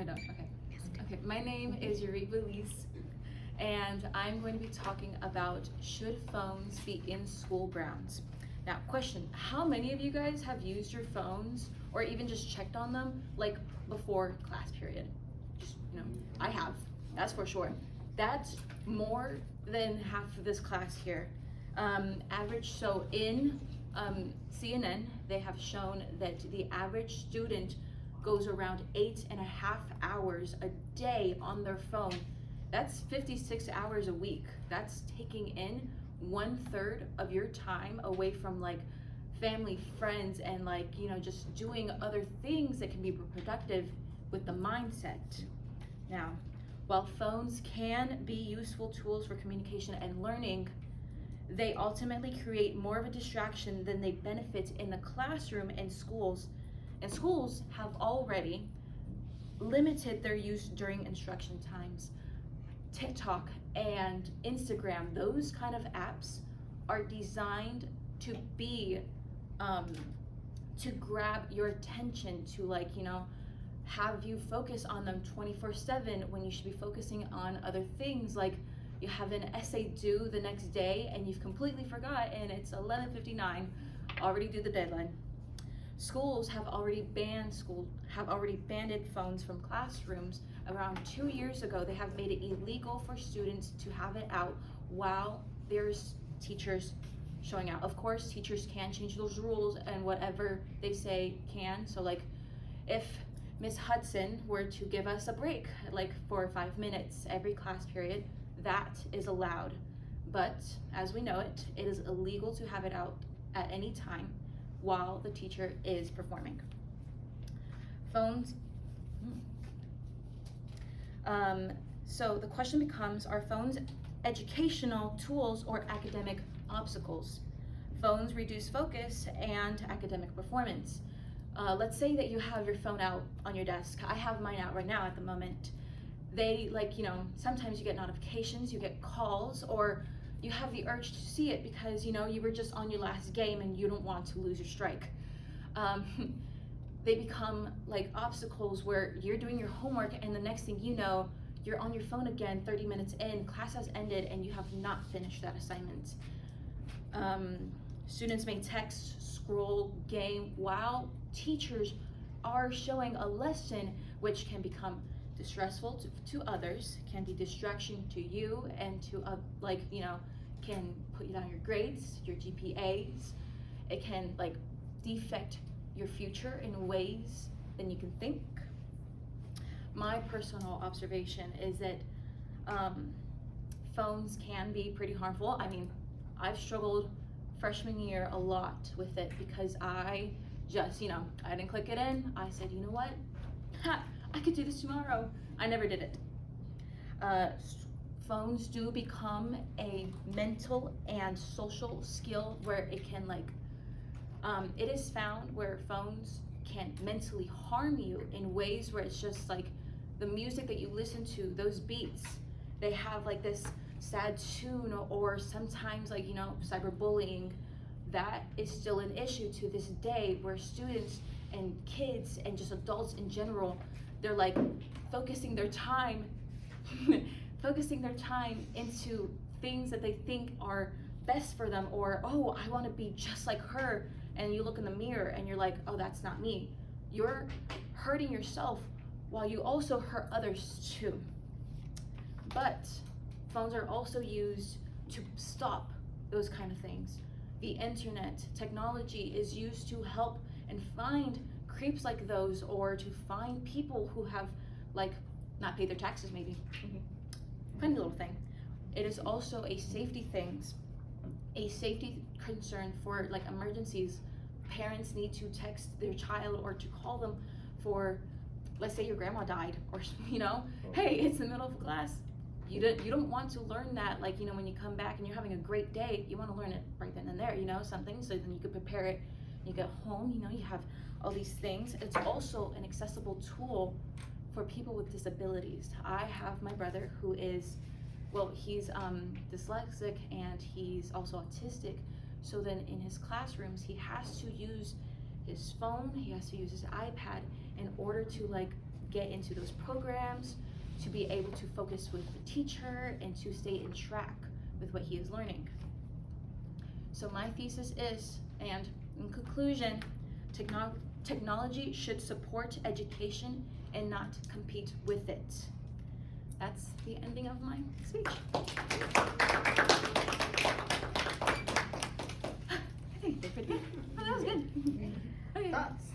I don't. Okay. Okay. My name is Yuriba Elise, and I'm going to be talking about should phones be in school grounds. Now, question: how many of you guys have used your phones or even just checked on them like before class period? Just I have. That's for sure. That's more than half of this class here. Average. So in CNN, they have shown that the average student goes around 8.5 hours a day on their phone. That's 56 hours a week. That's taking in 1/3 of your time away from like family, friends, and just doing other things that can be productive with the mindset. Now, while phones can be useful tools for communication and learning, they ultimately create more of a distraction than they benefit in the classroom and schools. And schools have already limited their use during instruction times. TikTok and Instagram, those kind of apps are designed to be to grab your attention, to have you focus on them 24/7 when you should be focusing on other things, like you have an essay due the next day and you've completely forgot and it's 11:59, already due the deadline. Schools have already banned phones from classrooms. Around 2 years ago, they have made it illegal for students to have it out while there's teachers showing out. Of course, teachers can change those rules and whatever they say can. So if Miss Hudson were to give us a break, 4 or 5 minutes every class period, that is allowed. But as we know it, it is illegal to have it out at any time while the teacher is performing. Phones. So the question becomes, are phones educational tools or academic obstacles? Phones reduce focus and academic performance. Let's say that you have your phone out on your desk. I have mine out right now at the moment. They sometimes you get notifications, you get calls, or you have the urge to see it because you were just on your last game and you don't want to lose your strike. They become like obstacles where you're doing your homework and the next thing you know, you're on your phone again 30 minutes in, class has ended, and you have not finished that assignment. Students may text, scroll, game while teachers are showing a lesson, which can become distressful to others, can be distraction to you, and to can put you down your grades, your GPAs. It can defect your future in ways than you can think. My personal observation is that phones can be pretty harmful. I mean, I've struggled freshman year a lot with it because I just, I didn't click it in. I said, you know what? I could do this tomorrow. I never did it. Phones do become a mental and social skill where it can it is found where phones can mentally harm you in ways where it's just the music that you listen to, those beats, they have this sad tune, or sometimes cyberbullying. That is still an issue to this day, where students and kids and just adults in general, they're focusing their time into things that they think are best for them, or I want to be just like her, and you look in the mirror and you're like, oh, that's not me. You're hurting yourself while you also hurt others too. But phones are also used to stop those kind of things. The internet, technology is used to help and find creeps like those, or to find people who have not paid their taxes maybe. Funny little thing. It is also a safety concern for emergencies. Parents need to text their child or to call them for, let's say your grandma died, or hey, it's the middle of class. You don't want to learn that when you come back and you're having a great day. You want to learn it right then and there, something, so then you could prepare it. You get home, you have all these things. It's also an accessible tool for people with disabilities. I have my brother who is, he's dyslexic and he's also autistic. So then in his classrooms, he has to use his phone, he has to use his iPad in order to get into those programs, to be able to focus with the teacher, and to stay in track with what he is learning. So my thesis is, and in conclusion, technology should support education and not compete with it. That's the ending of my speech. I think they're pretty good. Oh, that was good. Okay. Thoughts?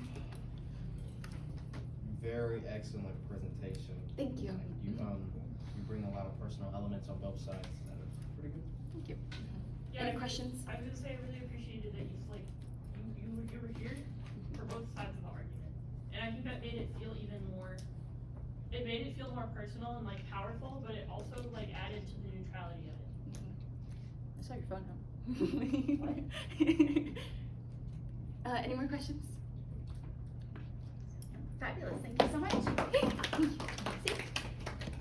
Very excellent presentation. Thank you. You bring a lot of personal elements on both sides that are pretty good. Thank you. Yeah, Any questions? I was gonna say I really appreciated that you were here for both sides of the argument, and I think that made it feel even more. It made it feel more personal and like powerful, but it also like added to the neutrality of it. I saw your phone now. Any more questions? Fabulous. Thank you so much.